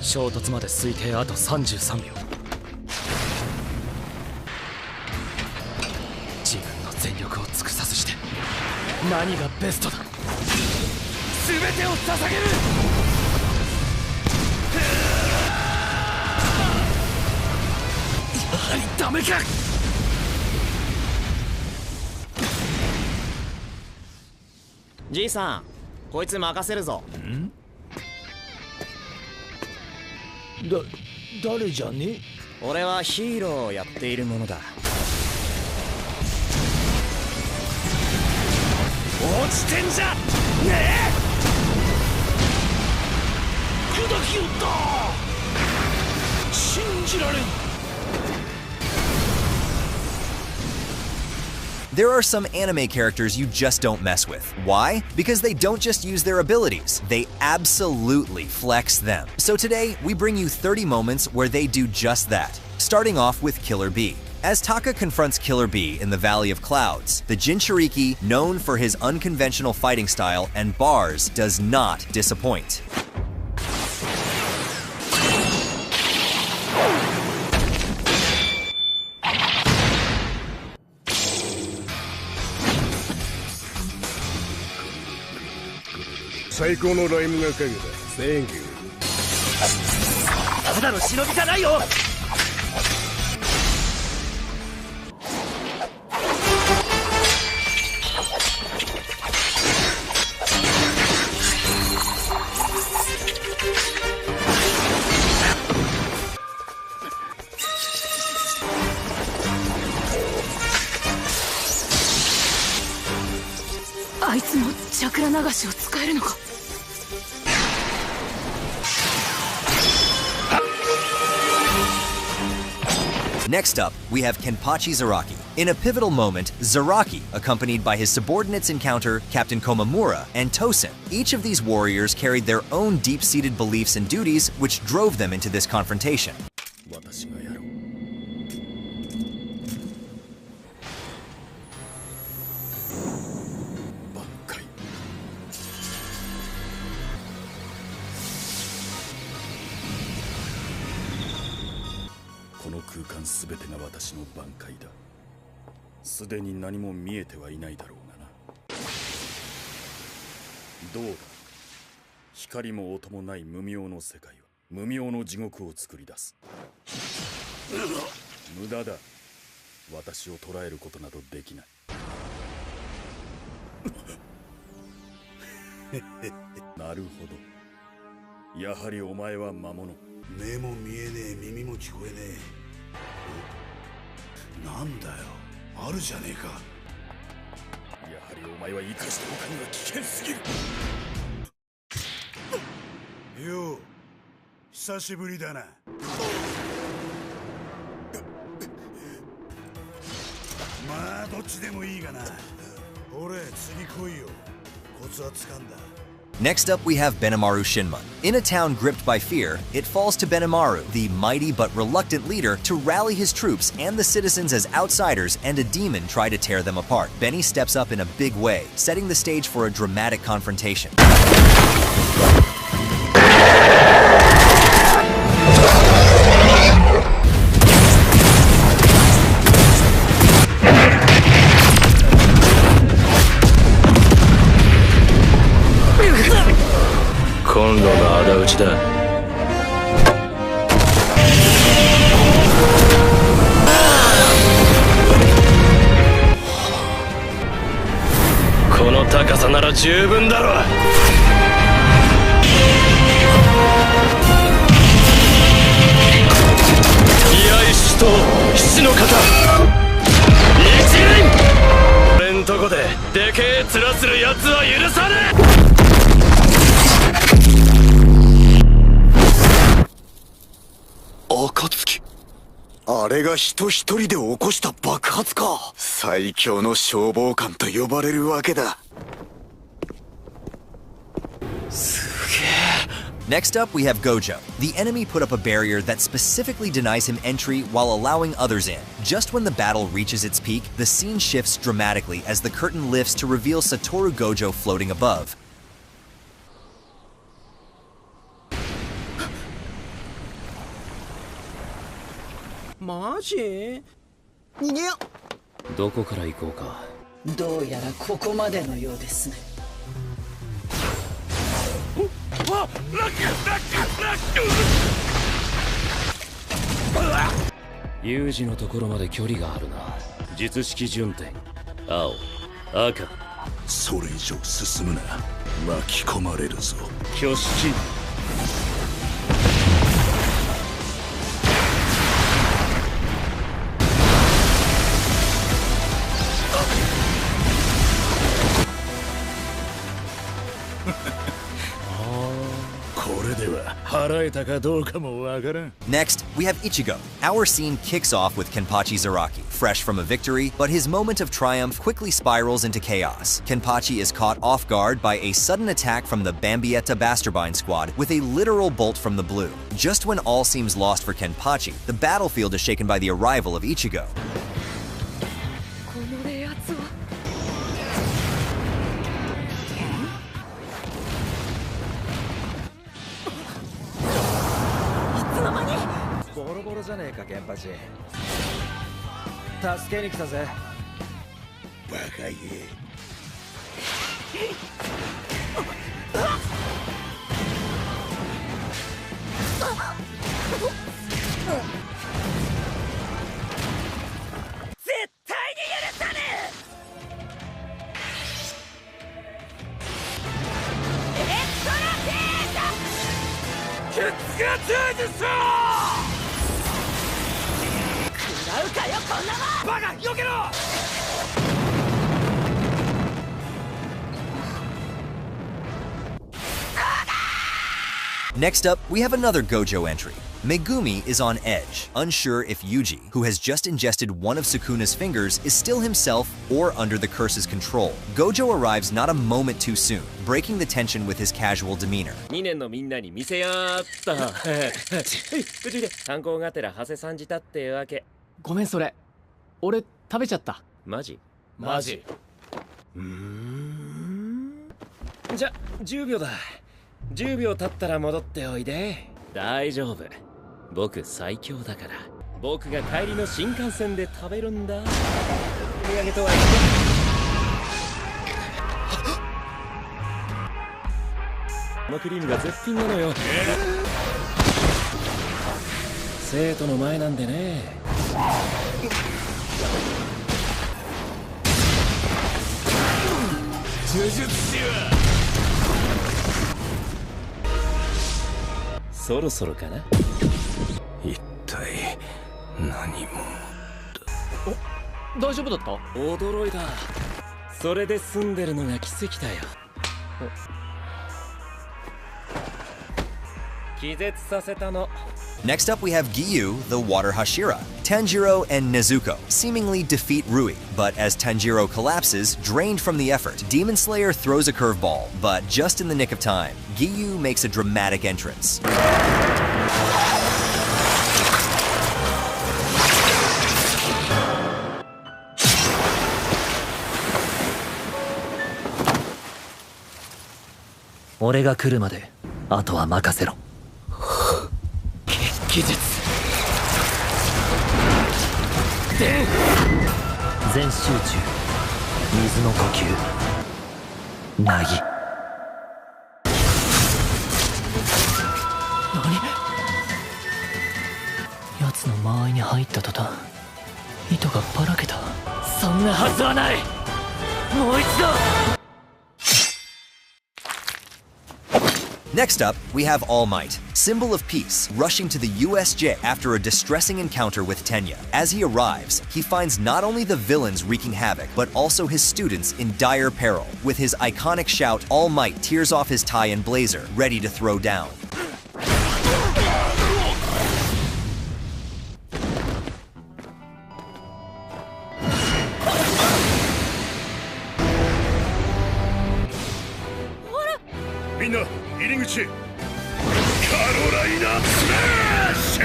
衝突まで推定あと33秒。自分の全力を尽くさずして何がベストだ。全てを捧げる。やはりダメか。じいさん、こいつ任せるぞ。誰じゃね？俺はヒーローをやっているものだ。落ちてんじゃねえ。砕きよった。信じられん。There are some anime characters you just don't mess with. Why? Because they don't just use their abilities, they absolutely flex them. So today, we bring you 30 moments where they do just that, starting off with Killer Bee. As Taka confronts Killer Bee in the Valley of Clouds, the Jinchuriki, known for his unconventional fighting style and bars, does not disappoint. Thank you. ただの忍びじゃないよ。あいつもチャクラ流しを使えるのか。Next up, we have Kenpachi Zaraki. In a pivotal moment, Zaraki, accompanied by his subordinates encounter Captain Komamura and Tosin. Each of these warriors carried their own deep-seated beliefs and duties which drove them into this confrontation. この空間すべてが私の挽回だ。すでに何も見えてはいないだろうがな。どうだ、光も音もない無明の世界は無明の地獄を作り出す。無駄だ。私を捕らえることなどできない。なるほど、やはりお前は魔物。目も見えねえ、耳も聞こえねえ。なんだよ、あるじゃねえか。やはりお前は生かしておかには危険すぎる。よう、久しぶりだな。まあどっちでもいいがな。俺、次来いよ。コツは掴んだ。Next up, we have Benimaru Shinmon. In a town gripped by fear, it falls to Benimaru, the mighty but reluctant leader, to rally his troops and the citizens as outsiders and a demon try to tear them apart. Benny steps up in a big way, setting the stage for a dramatic confrontation. Akatsuki。あれが人一人で起こした爆発か。最強の消防官と呼ばれるわけだ。Next up, we have Gojo. The enemy put up a barrier that specifically denies him entry while allowing others in. Just when the battle reaches its peak, the scene shifts dramatically as the curtain lifts to reveal Satoru Gojo floating above. マジ？逃げよ。どこから行こうか。どうやらここまでのようですね。あ、ラック。有事のところまで距離があるな。術式順天、青、赤。それ以上進むな。巻き込まれるぞ。挙式。これでは払えたかどうかもわからん。 Next, we have Ichigo. Our scene kicks off with Kenpachi Zaraki, fresh from a victory, but his moment of triumph quickly spirals into chaos. Kenpachi is caught off guard by a sudden attack from the Bambietta Basterbine squad with a literal bolt from the blue. Just when all seems lost for Kenpachi, the battlefield is shaken by the arrival of Ichigo. この冷圧はボロボロじゃねえかケンパチ。助けに来たぜ。バカ言絶対に許さねえ。エクストラテーション。ケツが充実。食らうかよこんなもん。バカ避けろ。Next up, we have another Gojo entry. Megumi is on edge, unsure if Yuji, who has just ingested one of Sukuna's fingers, is still himself or under the curse's control. Gojo arrives not a moment too soon, breaking the tension with his casual demeanor. 2年のみんなに見せやーった。うちで犯行がてら長谷さんじたってわけ。ごめんそれ。俺食べちゃった。マジ？マジ。じゃ10秒だ。10秒経ったら戻っておいで。大丈夫。僕最強だから。僕が帰りの新幹線で食べるんだ。お土産とは言って。このクリームが絶品なのよ。生徒の前なんでね。呪術師はそろそろかな。一体何者大丈夫だった？驚いた。それで済んでるのが奇跡だよ。気絶させたの。 Next up, we have Giyu, the Water Hashira. Tanjiro and Nezuko seemingly defeat Rui, but as Tanjiro collapses, drained from the effort, Demon Slayer throws a curveball, but just in the nick of time, Giyu makes a dramatic entrance.俺が来るまであとは任せろ。技術全集中。水の呼吸。なぎ。何？奴の間合いに入った途端糸がばらけた。そんなはずはない。もう一度。Next up, we have All Might, symbol of peace, rushing to the USJ after a distressing encounter with Tenya. As he arrives, he finds not only the villains wreaking havoc, but also his students in dire peril. With his iconic shout, All Might tears off his tie and blazer, ready to throw down. Minna, 入り口へ。カロライナスマッシュ。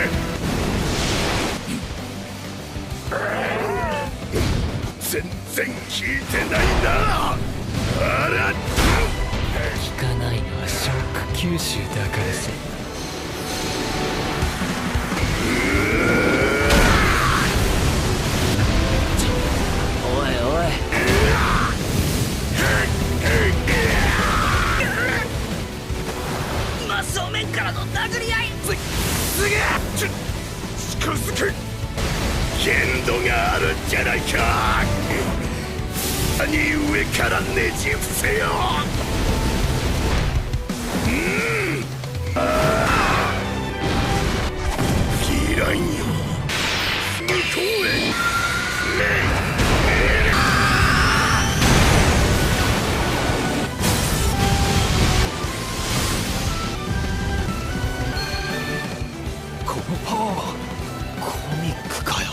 全然効いてないな。あら。効かないのはショック吸収だからさ。面からの殴り合い。すげえ。近づく。限度があるんじゃないか。何上からねじ伏せよ。ヴィランよ、向こうへ。このパワーはコミックかよ。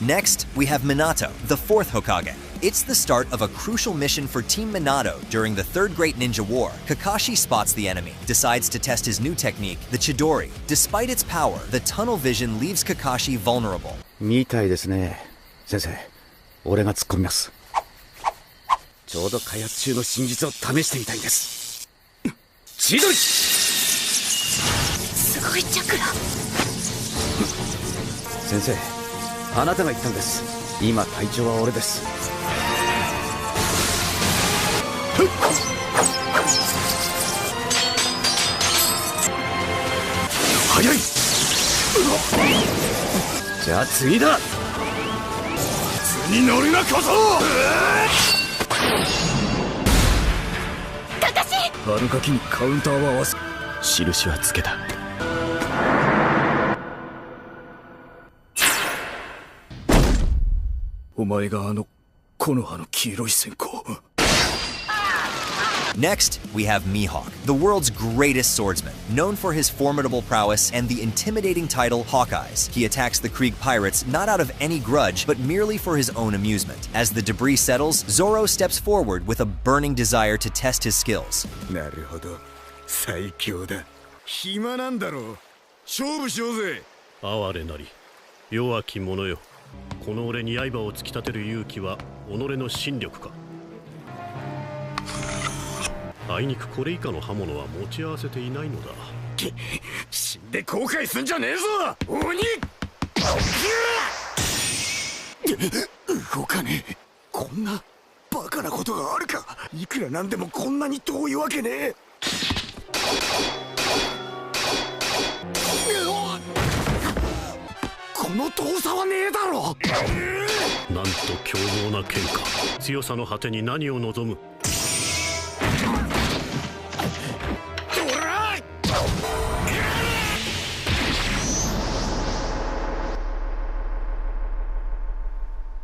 Next, we have Minato, the fourth Hokage. It's the start of a crucial mission for Team Minato during the Third Great Ninja War. Kakashi spots the enemy, decides to test his new technique, the Chidori. Despite its power, the tunnel vision leaves Kakashi vulnerable. みたいですね。先生、俺が突っ込みます。ちょうど開発中の真実を試してみたいんです。千鳥。すごいチャクラ。先生、あなたが言ったんです。今隊長は俺です。早い。じゃあ次だ。次乗るな小僧。あのガキにカウンターは合わせ、印はつけた。お前が木の葉の黄色い線香。Next, we have Mihawk, the world's greatest swordsman, known for his formidable prowess and the intimidating title Hawkeyes. He attacks the Krieg pirates not out of any grudge, but merely for his own amusement. As the debris settles, Zoro steps forward with a burning desire to test his skills. なるほど、最強だ。暇なんだろう。勝負しようぜ。哀れなり弱き者よ。この俺に刃を突き立てる勇気は己の心力か。あいにくこれ以下の刃物は持ち合わせていないのだ。死んで後悔すんじゃねえぞ鬼。動かねえ。こんなバカなことがあるか。いくらなんでもこんなに遠いわけねえ。この遠さはねえだろ。なんと凶暴な剣か。強さの果てに何を望む。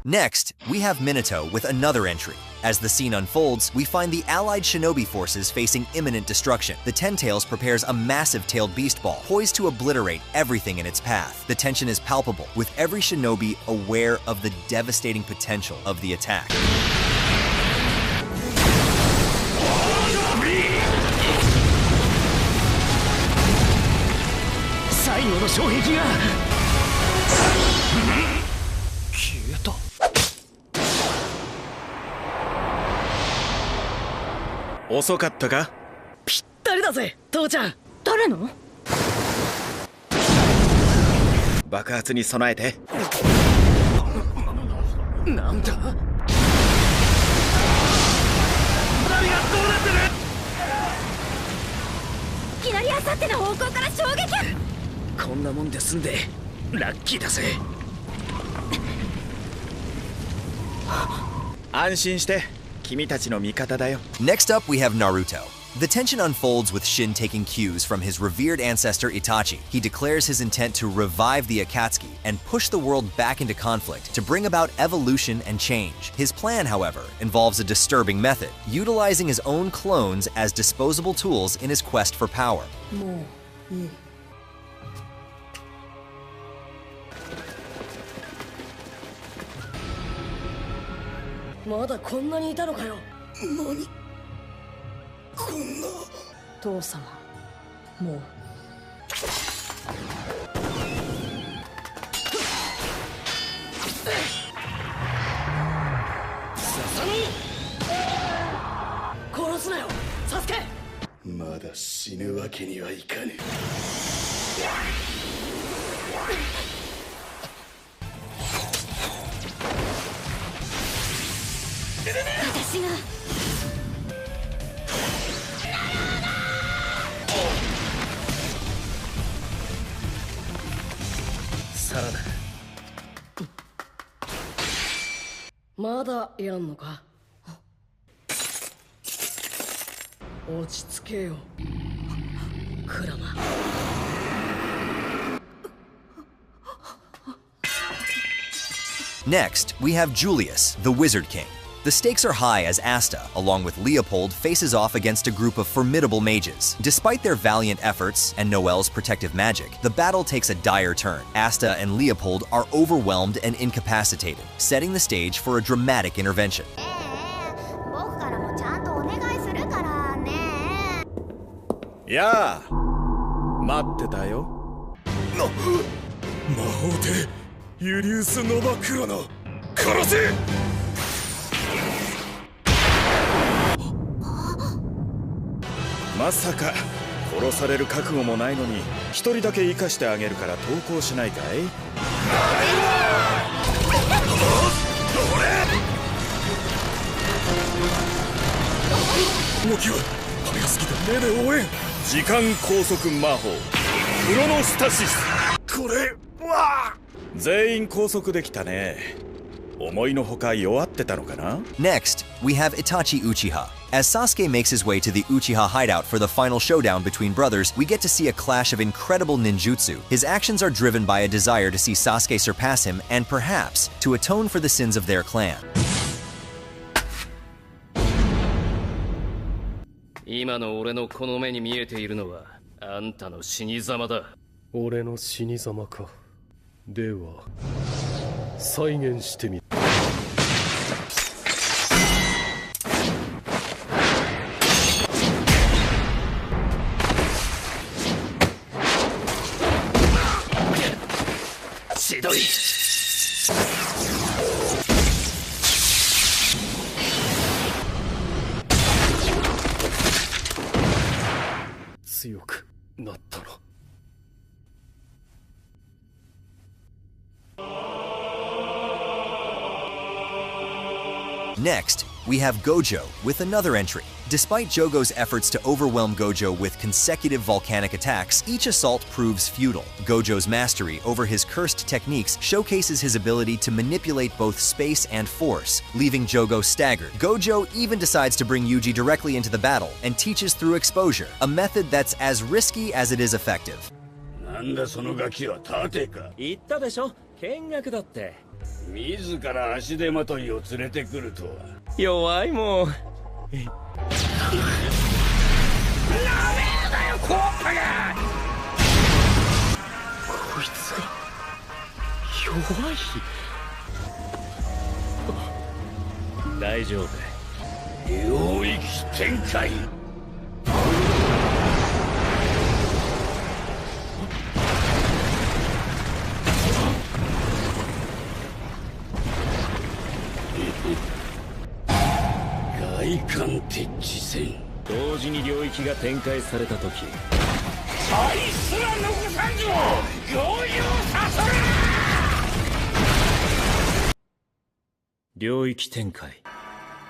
Next, we have Minato with another entry. As the scene unfolds, we find the allied shinobi forces facing imminent destruction. The Ten Tails prepares a massive tailed beast ball, poised to obliterate everything in its path. The tension is palpable, with every shinobi aware of the devastating potential of the attack. 最後の衝撃が消えた。遅かったか。ぴったりだぜ父ちゃん。誰の？爆発に備えて。なんだ。何がどうなってる。いきなりあさっての方向から衝撃。こんなもんで済んでラッキーだぜ。安心して、君たちの味方だよ。 Next up, we have Naruto. The tension unfolds with Shin taking cues from his revered ancestor Itachi. He declares his intent to revive the Akatsuki and push the world back into conflict to bring about evolution and change. His plan, however, involves a disturbing method, utilizing his own clones as disposable tools in his quest for power. もういい。まだこんなにいたのかよ。何こんな。父様、もう。殺すなよ、サスケ。まだ死ぬわけにはいかね私がまだやんのか。落ち着けよクラマ。Next, we have Julius, the Wizard King. The stakes are high as Asta, along with Leopold, faces off against a group of formidable mages. Despite their valiant efforts and Noelle's protective magic, the battle takes a dire turn. Asta and Leopold are overwhelmed and incapacitated, setting the stage for a dramatic intervention. 僕からもちゃんとお願いするからね。やあ、待ってたよ。魔法でユリウス・ノバクロノ殺せ。まさか殺される覚悟もないのに一人だけ生かしてあげるから投降しないかい？動きは早すぎて目で追えん。時間拘束魔法クロノスタシス。これは全員拘束できたね。思いのほか弱ってたのかな？ Next, we have Itachi Uchiha. As Sasuke makes his way to the Uchiha hideout for the final showdown between brothers, we get to see a clash of incredible ninjutsu. His actions are driven by a desire to see Sasuke surpass him and perhaps to atone for the sins of their clan. 今の俺のこの目に見えているのはあんたの死に様だ。俺の死に様か。では再現してみる。千鳥。強くなったな。Next, we have Gojo with another entry. Despite Jogo's efforts to overwhelm Gojo with consecutive volcanic attacks, each assault proves futile. Gojo's mastery over his cursed techniques showcases his ability to manipulate both space and force, leaving Jogo staggered. Gojo even decides to bring Yuji directly into the battle and teaches through exposure, a method that's as risky as it is effective. なんだそのガキは盾か。言ったでしょ、見学だって。自ら足手まといを連れてくるとは。弱いもん。なめんなよコッパが。こいつが弱い。大丈夫。領域展開。外観鉄地戦。同時に領域が展開された時、あいつら残さんぞ。合流させる。領域展開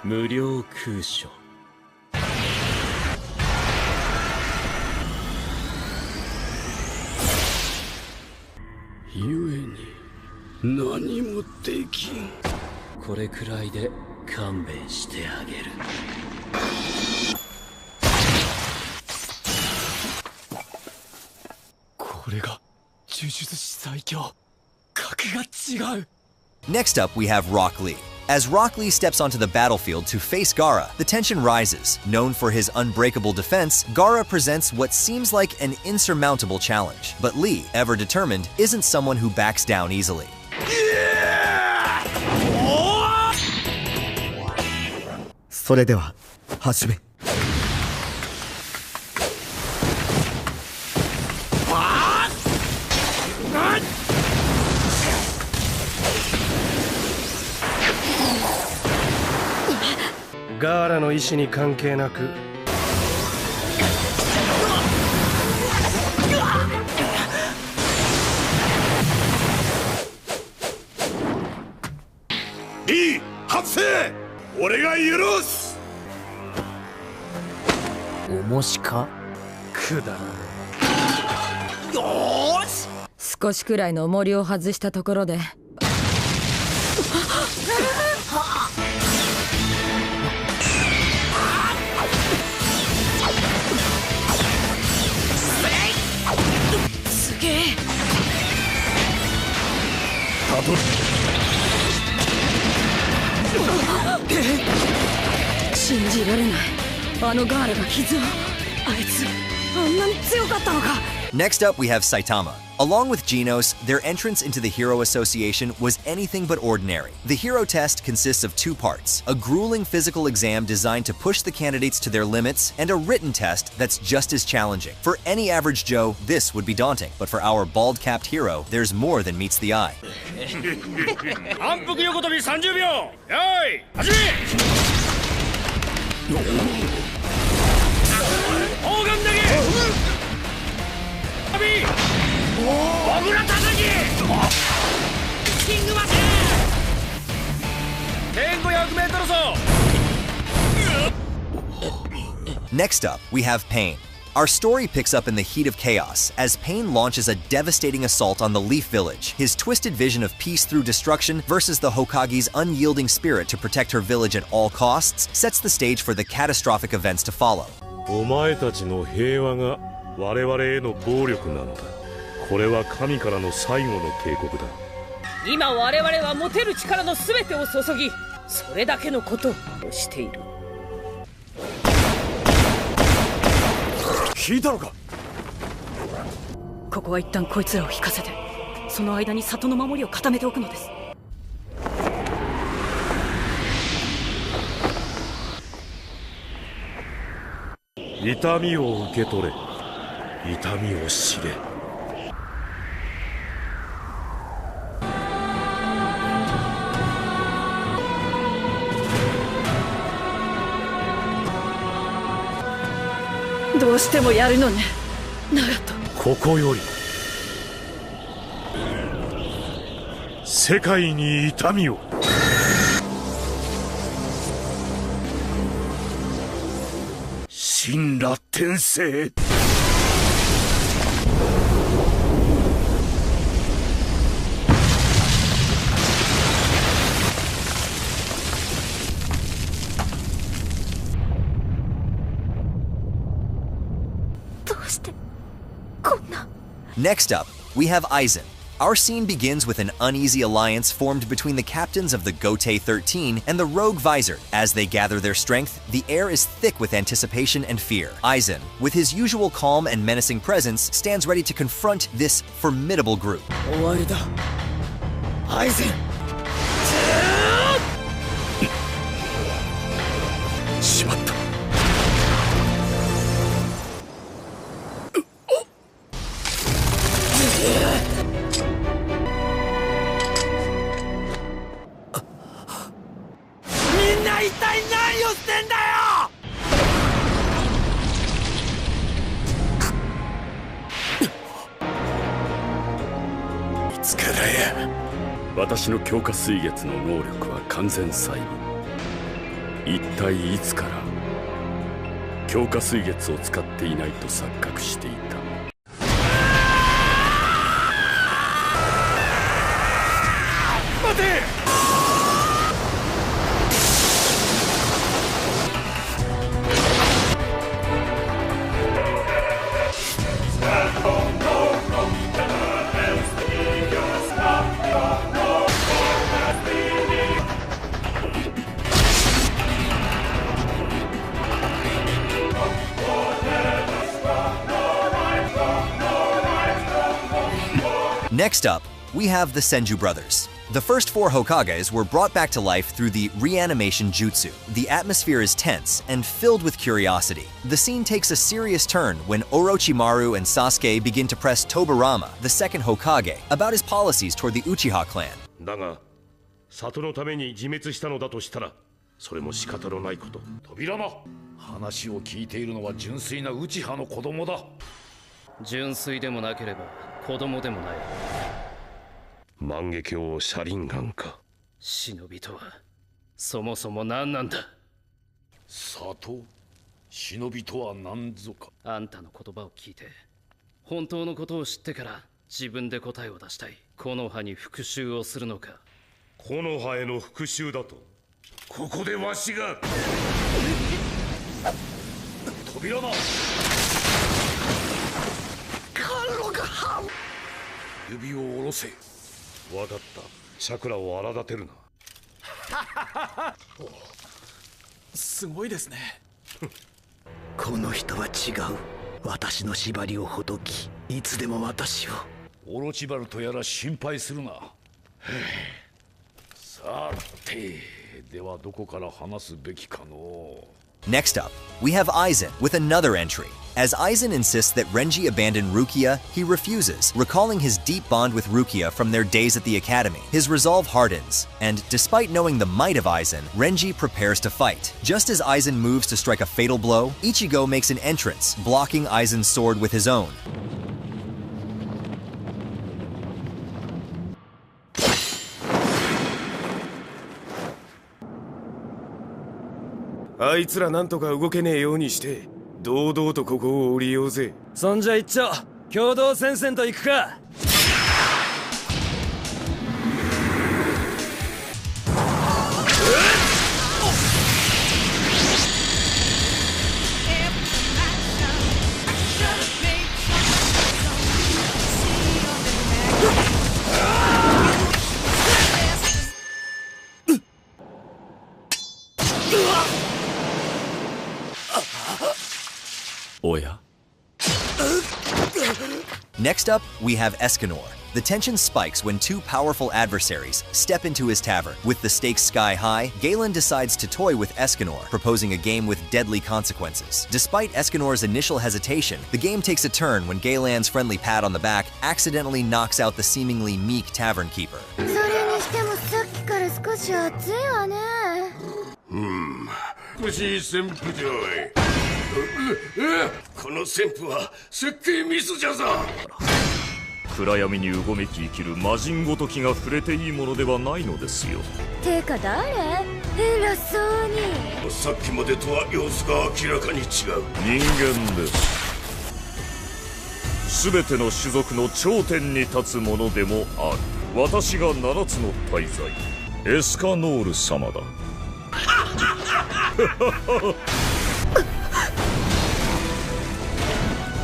無料空所。ゆえに何もできん。これくらいで勘弁してあげる。これが呪術師最強。格が違う。Next up, we have Rock Lee. As Rock Lee steps onto the battlefield to face Gaara, the tension rises. Known for his unbreakable defense, Gaara presents what seems like an insurmountable challenge. But Lee, ever determined, isn't someone who backs down easily. それでは始め。ガーラの意志に関係なくリー発生。俺が許す。重しかくだらねよーし。少しくらいの重りを外したところでトル。信じられない。あのガールが傷を。あいつあんなに強かったのか。 Next up, we have Saitama. Along with Genos, their entrance into the Hero Association was anything but ordinary. The hero test consists of 2 parts, a grueling physical exam designed to push the candidates to their limits, and a written test that's just as challenging. For any average Joe, this would be daunting, but for our bald-capped hero, there's more than meets the eye. 反復横跳び30秒。よーい、始め。砲丸投げ。モグラ叩き。キングマシン。1500m走。 Next up, we have Pain. Our story picks up in the heat of chaos as Pain launches a devastating assault on the Leaf Village. His twisted vision of peace through destruction versus the Hokage's unyielding spirit to protect her village at all costs sets the stage for the catastrophic events to follow. お前たちの平和が我々への暴力なのだ。これは神からの最後の警告だ。今我々は持てる力の全てを注ぎ、それだけのことをしている。聞いたのか。ここは一旦こいつらを引かせて、その間に里の守りを固めておくのです。痛みを受け取れ。痛みを知れ。どうしてもやるのね、ナガト。ここより世界に痛みを。神羅転生。Next up, we have Aizen. Our scene begins with an uneasy alliance formed between the captains of the Gotei 13 and the Rogue Visor. As they gather their strength, the air is thick with anticipation and fear. Aizen, with his usual calm and menacing presence, stands ready to confront this formidable group. 終わりだ。Aizen。しまった。一体何をしてんだよ。いつからや。私の強化水月の能力は完全再現。一体いつから強化水月を使っていないと錯覚していた。待て。Next up, we have the Senju brothers. The first 4 Hokages were brought back to life through the reanimation jutsu. The atmosphere is tense and filled with curiosity. The scene takes a serious turn when Orochimaru and Sasuke begin to press Tobirama, the second Hokage, about his policies toward the Uchiha clan. だが、里のために自滅したのだとしたら、それも仕方のないこと。扉間。話を聞いているのは純粋な内派の子供だ。純粋でもなければ子供でもない。万華鏡車輪眼か。忍びとはそもそも何なんだ。里、忍びとは何ぞか。あんたの言葉を聞いて本当のことを知ってから自分で答えを出したい。木の葉に復讐をするのか。木の葉への復讐だと。ここでわしが。扉間。指を下ろせ。わかった。桜を荒立てるな。すごいですね。この人は違う。私の縛りをほどき、いつでも私を。オロチバルとやら心配するな。さて、ではどこから話すべきかの。Next up, we have Aizen with another entry. As Aizen insists that Renji abandon Rukia, he refuses, recalling his deep bond with Rukia from their days at the academy. His resolve hardens, and despite knowing the might of Aizen, Renji prepares to fight. Just as Aizen moves to strike a fatal blow, Ichigo makes an entrance, blocking Aizen's sword with his own. あいつらなんとか動けねえようにして堂々とここを降りようぜ。そんじゃ一丁共同戦線と行くか。おや Next up, we have Escanor. The tension spikes when two powerful adversaries step into his tavern. With the stakes sky high, Galen decides to toy with Escanor, proposing a game with deadly consequences. Despite Escanor's initial hesitation, the game takes a turn when Galen's friendly pat on the back accidentally knocks out the seemingly meek tavern keeper. それにしてもさっきから少し暑いわね。美しい旋風じゃい。この旋風は設計ミスじゃぞ。暗闇にうごめき生きる魔人ごときが触れていいものではないのですよ。てか誰？偉そうに。さっきまでとは様子が明らかに違う。人間です。全ての種族の頂点に立つものでもある。私が7つの大罪、エスカノール様だ。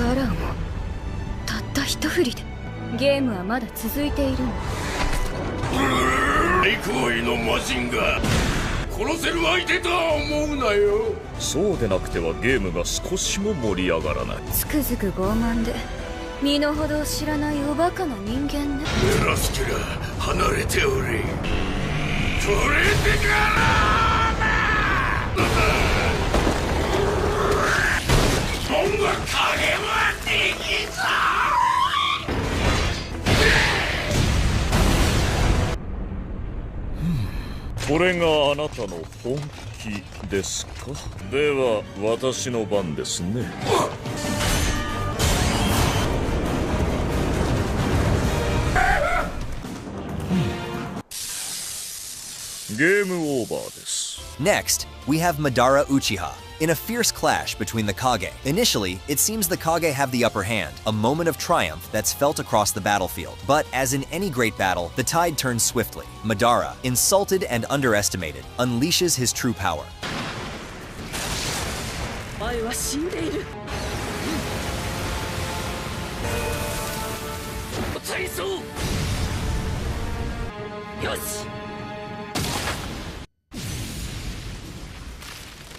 バランをたった一振りで。ゲームはまだ続いているの。大行為の魔人が殺せる相手とは思うなよ。そうでなくてはゲームが少しも盛り上がらない。つくづく傲慢で身の程を知らないおバカな人間ね。ラスケラ離れておれ。取れてからそんな影はできぞ。これがあなたの本気ですか。では私の番ですね。ゲームオーバーです。Next, we have Madara Uchiha. In a fierce clash between the Kage, initially, it seems the Kage have the upper hand, a moment of triumph that's felt across the battlefield. But as in any great battle, the tide turns swiftly. Madara, insulted and underestimated, unleashes his true power. 前は死んでいる。体操。よし。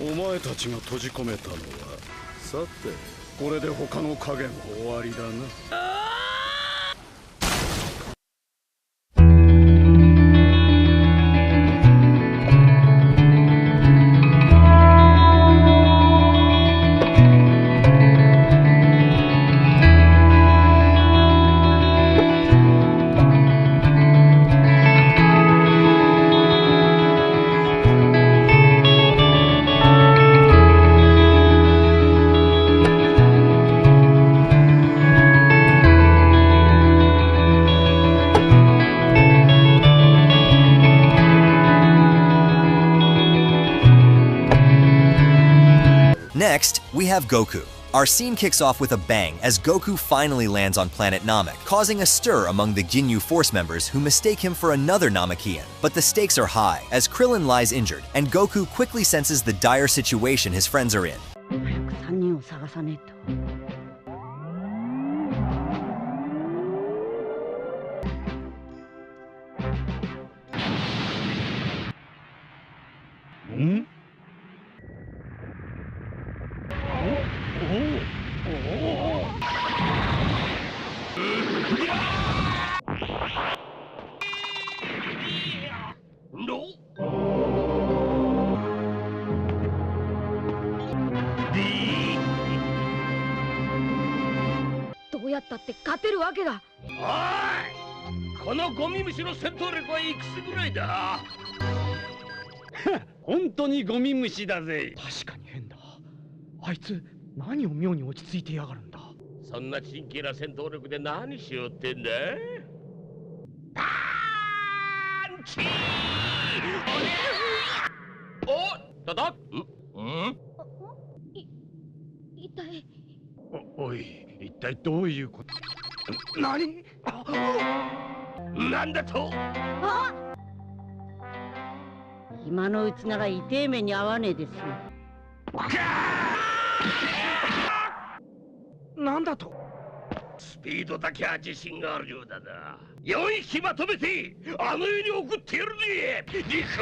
お前たちが閉じ込めたのは、さてこれで他の影も終わりだな。Next, we have Goku. Our scene kicks off with a bang as Goku finally lands on planet Namek, causing a stir among the Ginyu Force members who mistake him for another Namekian. But the stakes are high, as Krillin lies injured, and Goku quickly senses the dire situation his friends are in. 3人を探さねえと。うやったって勝てるわけが。おい、このゴミ虫の戦闘力はいくつぐらいだ？本当にゴミ虫だぜ。確かに変だ。あいつ何を妙に落ち着いてやがるんだ。そんなチンケな戦闘力で何しようってんだ？パンチ！お、ただ？痛い。おい、一体どういうこと？何？なんだと？今のうちなら痛え目に遭わねえですよ。なんだと？スピードだけは自信があるようだな。4匹まとめてあの世に送ってやるぜ。リクー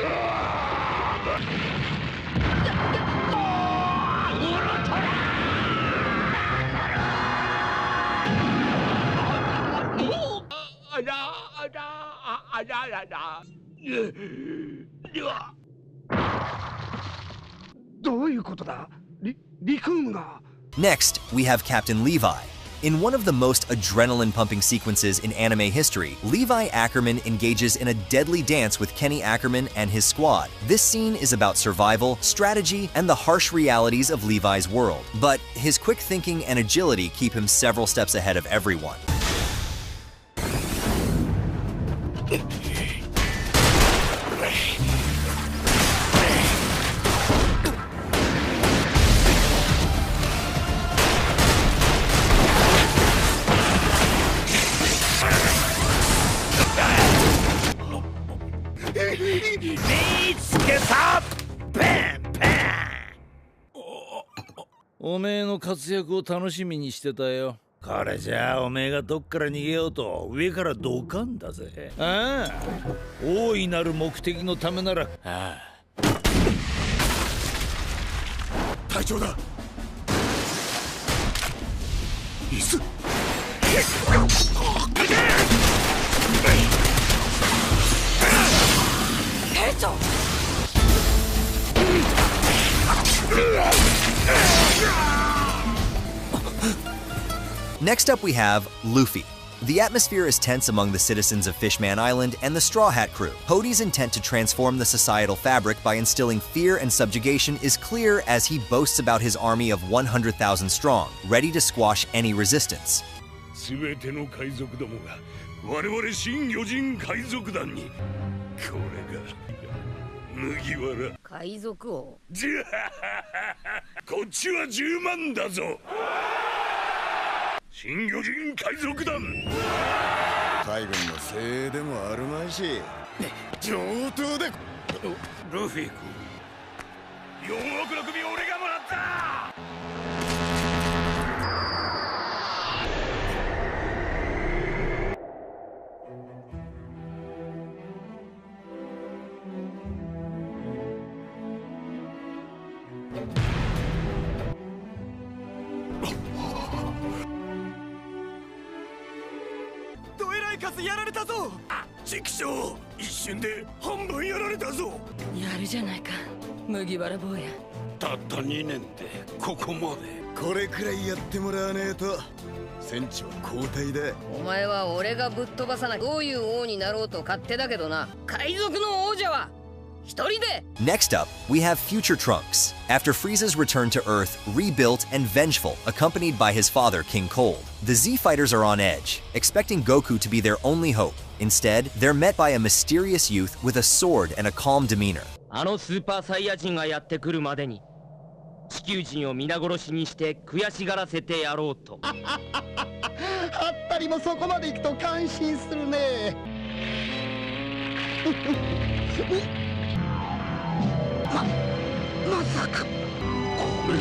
どういうことだ？リクームが。Next, we have Captain Levi. In one of the most adrenaline-pumping sequences in anime history, Levi Ackerman engages in a deadly dance with Kenny Ackerman and his squad. This scene is about survival, strategy, and the harsh realities of Levi's world. But his quick thinking and agility keep him several steps ahead of everyone. Stop! Bam! Bam! おめえの活躍を楽しみにしてたよ。これじゃあおめえがどっから逃げようと上からドカンだぜ。ああ、大いなる目的のためなら。ああ、隊長だ。椅子。兵長。Next up we have Luffy. The atmosphere is tense among the citizens of Fishman Island and the Straw Hat crew. Hody's intent to transform the societal fabric by instilling fear and subjugation is clear as he boasts about his army of 100,000 strong, ready to squash any resistance. 全ての海賊どもが我々新魚人海賊団に。これが麦わら海賊王。じゃこっちは10万だぞ。新魚人海賊団。海軍の精鋭でもあるまいし上等だ。ルフィ君、4億の首俺がもらった。やられたぞ。チクショー、一瞬で半分やられたぞ。やるじゃないか、麦わら坊や。たった2年でここまで。これくらいやってもらわねえと戦地は交代だ。お前は俺がぶっ飛ばさない。どういう王になろうと勝手だけどな。海賊の王者は一人で。 Next up, we have Future Trunks. After Frieza's return to Earth, rebuilt and vengeful, accompanied by his father, King Cold, the Z-Fighters are on edge, expecting Goku to be their only hope. Instead, they're met by a mysterious youth with a sword and a calm demeanor. あのスーパーサイヤ人がやってくるまでに地球人を皆殺しにして悔しがらせてやろうと。はったりもそこまで行くと感心するね。まさかこれも。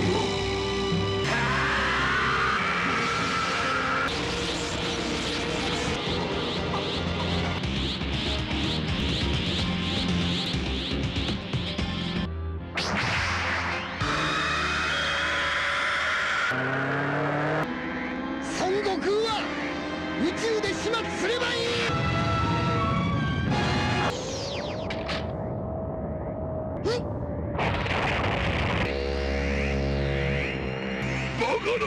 孫悟空は宇宙で始末すればいい。バカだ。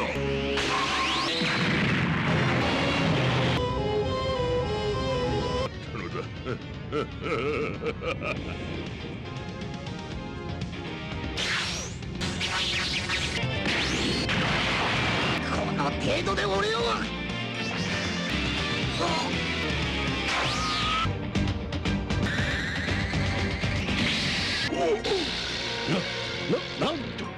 この程度で俺をなんと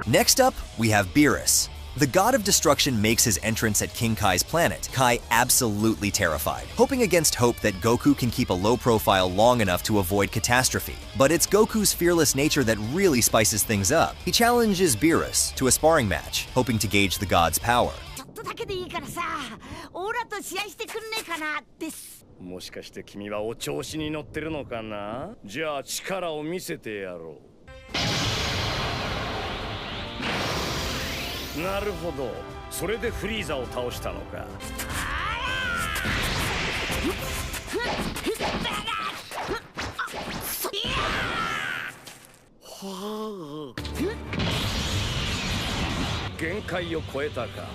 Next up, we have Beerus. The god of destruction makes his entrance at King Kai's planet, Kai absolutely terrified, hoping against hope that Goku can keep a low profile long enough to avoid catastrophe. But it's Goku's fearless nature that really spices things up. He challenges Beerus to a sparring match, hoping to gauge the god's power. ちょっとだけでいいからさ、オーラと試合してくんねえかなです。もしかして君はお調子に乗ってるのかな。じゃあ力を見せてやろう。なるほど、それでフリーザを倒したのか。限界を超えたか。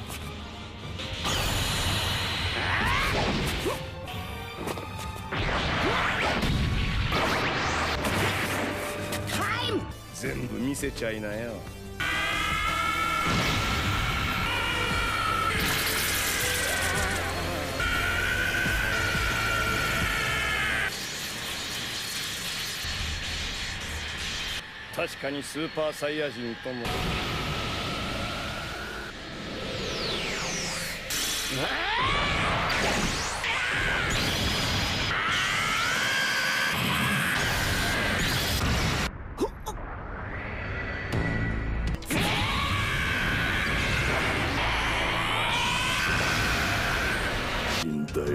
全部見せちゃいなよ。確かにスーパーサイヤ人とも。いいんだよ。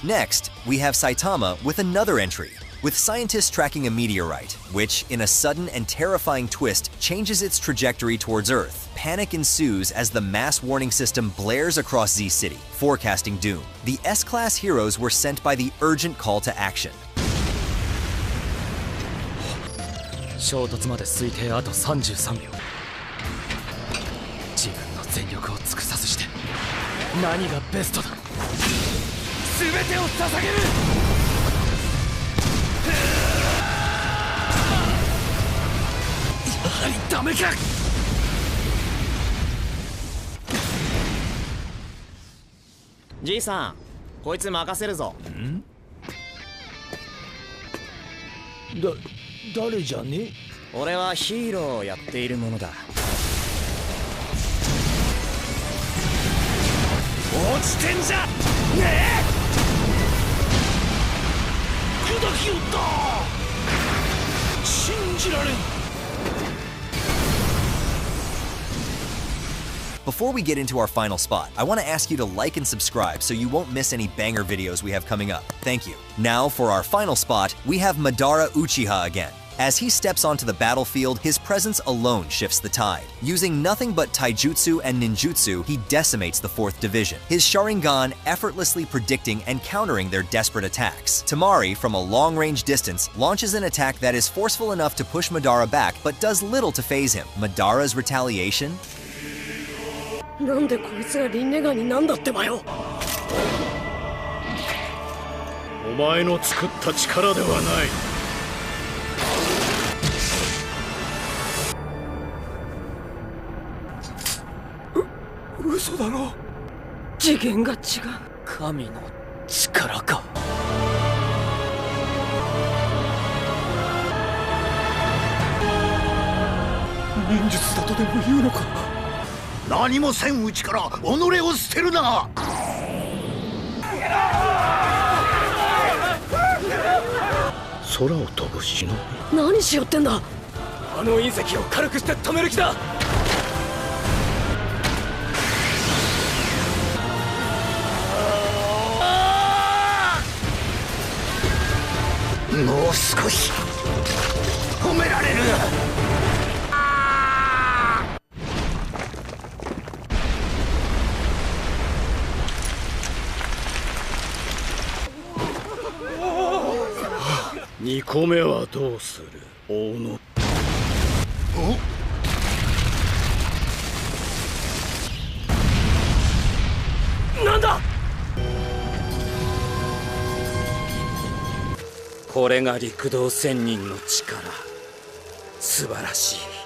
Next, we have Saitama with another entry, with scientists tracking a meteorite, which, in a sudden and terrifying twist, changes its trajectory towards Earth. Panic ensues as the mass warning system blares across Z City, forecasting doom. The S-Class heroes were sent by the urgent call to action. 衝突まで推定あと33秒。自分の全力を尽くさずして何がベストだ。全てを捧げる。やはりダメか。じいさん、こいつ任せるぞ。誰じゃね？俺はヒーローをやっているものだ。落ちてんじゃねえ。砕きよった。信じられん。Before we get into our final spot, I want to ask you to like and subscribe so you won't miss any banger videos we have coming up. Thank you. Now, for our final spot, we have Madara Uchiha again. As he steps onto the battlefield, his presence alone shifts the tide. Using nothing but taijutsu and ninjutsu, he decimates the 4th Division, his Sharingan effortlessly predicting and countering their desperate attacks. Tamari, from a long-range distance, launches an attack that is forceful enough to push Madara back, but does little to phase him. Madara's retaliation? なんでこいつがリンネガンになんだってばよ。お前の作った力ではない。嘘だろ。次元が違う。神の力か。忍術だとでも言うのか。何もせんうちから己を捨てるな。空を飛ぶ忍び。何しよってんだ。あの隕石を軽くして止める気だ。もう少し褒められる。2個目はどうする大野。なんだ。これが陸道仙人の力。素晴らしい。